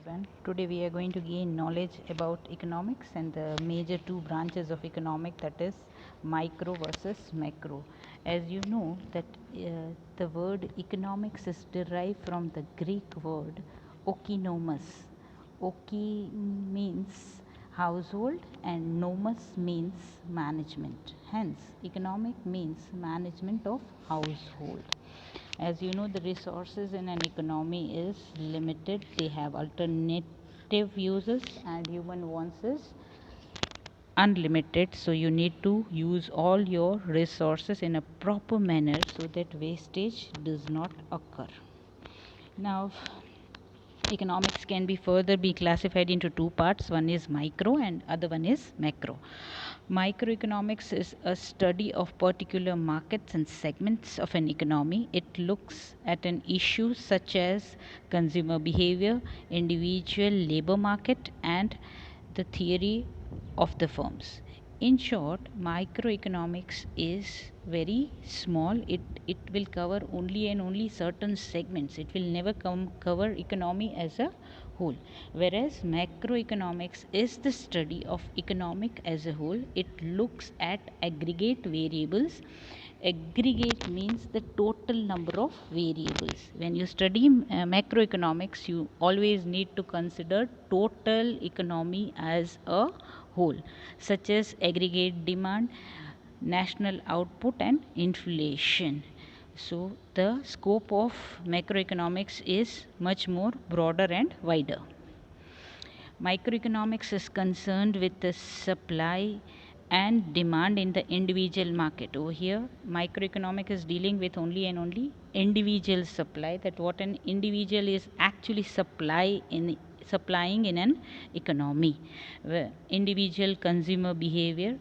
everyone. Today we are going to gain knowledge about economics and the major two branches of economic, that is micro versus macro. As you know that the word economics is derived from the Greek word oikonomos. Oki means household and nomos means management. Hence, economic means management of household. As you know, the resources in an economy is limited. They have alternative uses and human wants is unlimited. So you need to use all your resources in a proper manner so that wastage does not occur. Now, economics can be classified into two parts. One is micro and other one is macro. Microeconomics is a study of particular markets and segments of an economy. It looks at an issue such as consumer behavior, individual labor market, and the theory of the firms. In short, microeconomics is very small. It will cover only and only certain segments. It will never cover economy as a whole. Whereas macroeconomics is the study of economic as a whole. It looks at aggregate variables. Aggregate means the total number of variables. When you study macroeconomics, you always need to consider total economy as a whole, such as aggregate demand, national output, and inflation. So, the scope of macroeconomics is much more broader and wider. Microeconomics is concerned with the supply and demand in the individual market. Over here, microeconomic is dealing with only and only individual supply, that what an individual is actually supplying in an economy. Individual consumer behavior.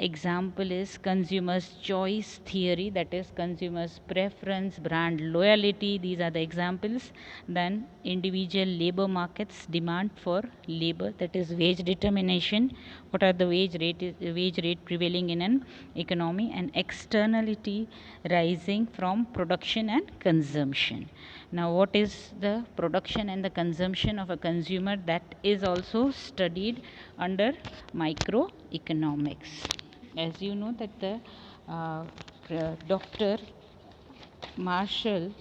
Example is consumers choice theory, that is consumers preference, brand loyalty. These are the examples. Then individual labor markets, demand for labor, that is wage determination. What are the wage rate prevailing in an economy, and externality rising from production and consumption. Now, what is the production and the consumption of a consumer? That is also studied under microeconomics. As you know that the Dr. Marshall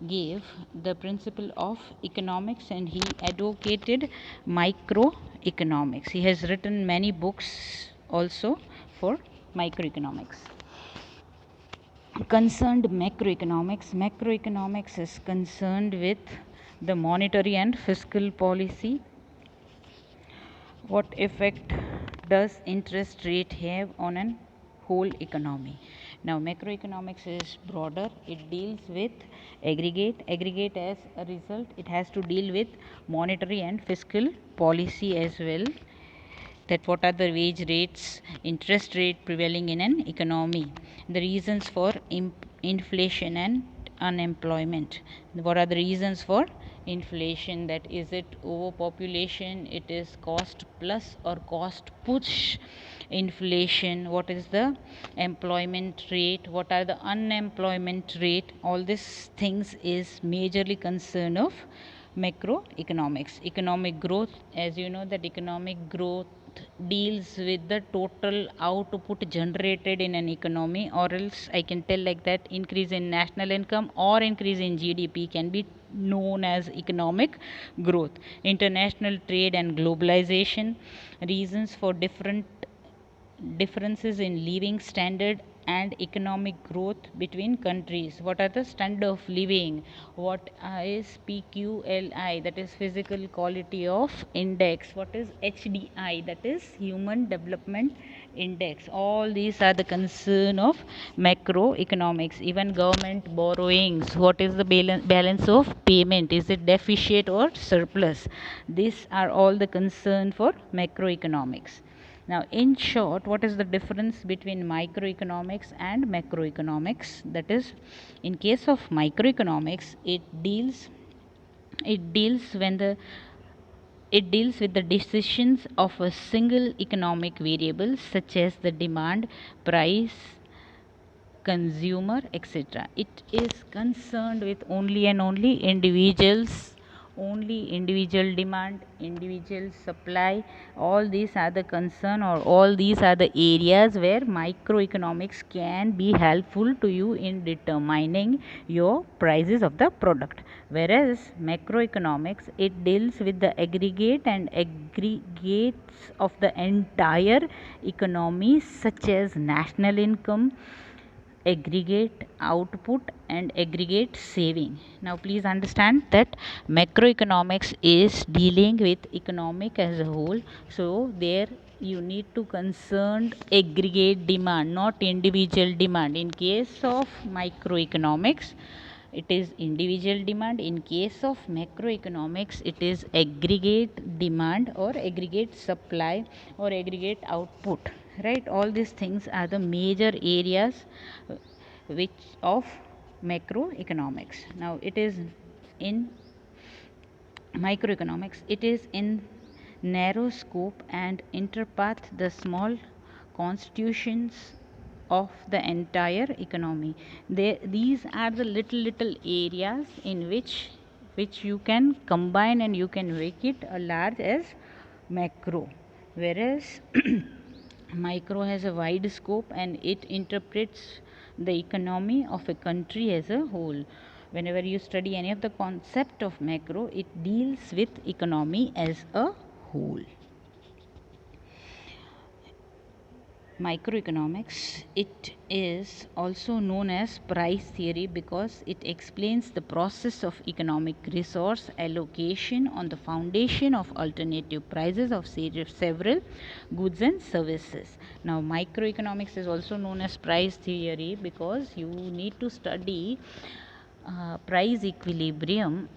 gave the principle of economics and he advocated microeconomics. He has written many books also for microeconomics. Concerned macroeconomics. Macroeconomics is concerned with the monetary and fiscal policy. What effect does interest rate have on an whole economy? Now, macroeconomics is broader. It deals with aggregate. Aggregate as a result, it has to deal with monetary and fiscal policy as well. That what are the wage rates, interest rate prevailing in an economy, the reasons for inflation and unemployment. What are the reasons for inflation? That is it overpopulation, it is cost plus or cost push inflation. What is the employment rate, what are the unemployment rate? All these things is majorly concern of macroeconomics. Economic growth, as you know that economic growth deals with the total output generated in an economy, or else I can tell like that increase in national income or increase in GDP can be known as economic growth. International trade and globalization, reasons for differences in living standard and economic growth between countries. What are the standard of living? What is PQLI, that is physical quality of index? What is HDI, that is human development index? All these are the concern of macroeconomics. Even government borrowings, what is the balance of payment? Is it deficit or surplus? These are all the concern for macroeconomics. Now, in short, what is the difference between microeconomics and macroeconomics? That is, in case of microeconomics, it deals when the it deals with the decisions of a single economic variable such as the demand, price, consumer, etc. It is concerned with only and only individuals only individual demand, individual supply. All these are the concern, or all these are the areas where microeconomics can be helpful to you in determining your prices of the product. Whereas macroeconomics, it deals with the aggregate and aggregates of the entire economy, such as national income, aggregate output, and aggregate saving. Now please understand that macroeconomics is dealing with economic as a whole, so there you need to concern aggregate demand, not individual demand. In case of microeconomics, it is individual demand. In case of macroeconomics, it is aggregate demand or aggregate supply or aggregate output, right? All these things are the major areas which of macroeconomics. Now it is in microeconomics, it is in narrow scope and interpath the small constitutions of the entire economy. These are the little areas in which you can combine and you can make it a large as macro, whereas micro has a wide scope and it interprets the economy of a country as a whole. Whenever you study any of the concept of macro, it deals with economy as a whole. Microeconomics, it is also known as price theory because it explains the process of economic resource allocation on the foundation of alternative prices of several goods and services. Now microeconomics is also known as price theory because you need to study price equilibrium.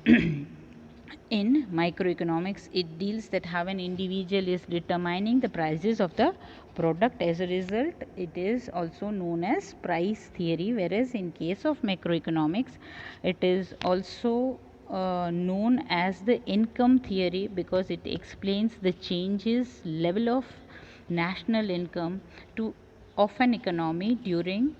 In microeconomics, it deals that how an individual is determining the prices of the product. As a result, it is also known as price theory, whereas in case of macroeconomics, it is also known as the income theory because it explains the changes level of national income to of an economy during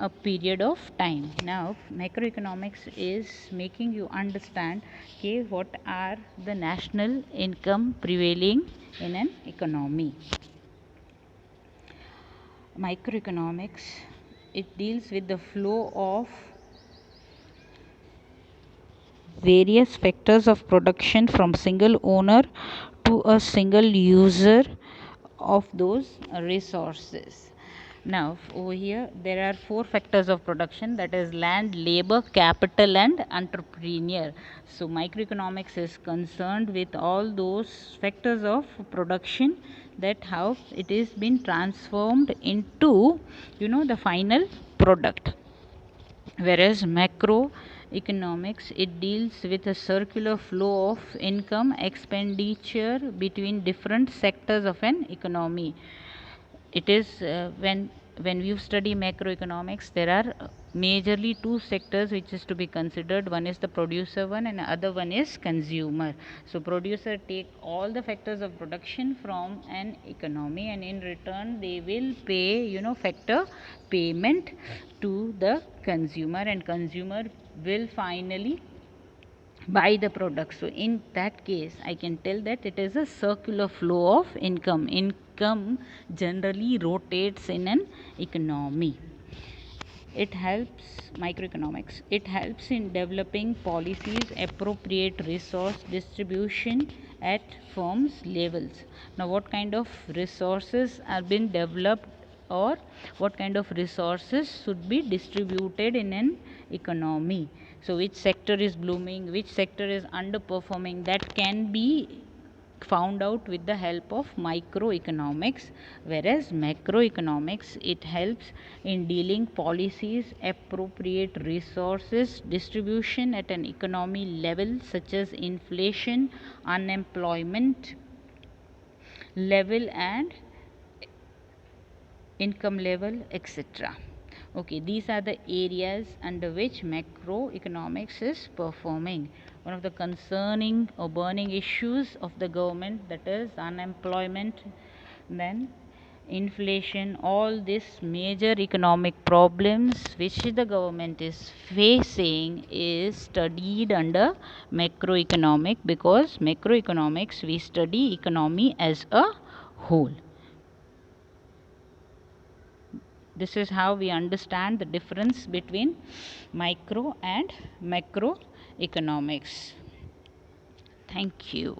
a period of time. Now macroeconomics is making you understand, okay, what are the national income prevailing in an economy. Microeconomics, it deals with the flow of various factors of production from single owner to a single user of those resources. Now over here there are four factors of production, that is land, labor, capital, and entrepreneur. So microeconomics is concerned with all those factors of production, that how it is been transformed into the final product. Whereas macroeconomics, it deals with a circular flow of income expenditure between different sectors of an economy. It is when you study macroeconomics, there are majorly two sectors which is to be considered. One is the producer one and the other one is consumer. So producer take all the factors of production from an economy, and in return they will pay factor payment to the consumer, and consumer will finally buy the product. So in that case, I can tell that it is a circular flow of income. Income generally rotates in an economy. It helps microeconomics. It helps in developing policies, appropriate resource distribution at firms levels. Now, what kind of resources are being developed, or what kind of resources should be distributed in an economy? So which sector is blooming, which sector is underperforming, that can be found out with the help of microeconomics. Whereas macroeconomics, it helps in dealing policies, appropriate resources distribution at an economy level, such as inflation, unemployment level, and income level, etc. Okay, these are the areas under which macroeconomics is performing. One of the concerning or burning issues of the government, that is unemployment, then inflation, all these major economic problems which the government is facing is studied under macroeconomic, because macroeconomics we study economy as a whole. This is how we understand the difference between micro and macroeconomics. Thank you.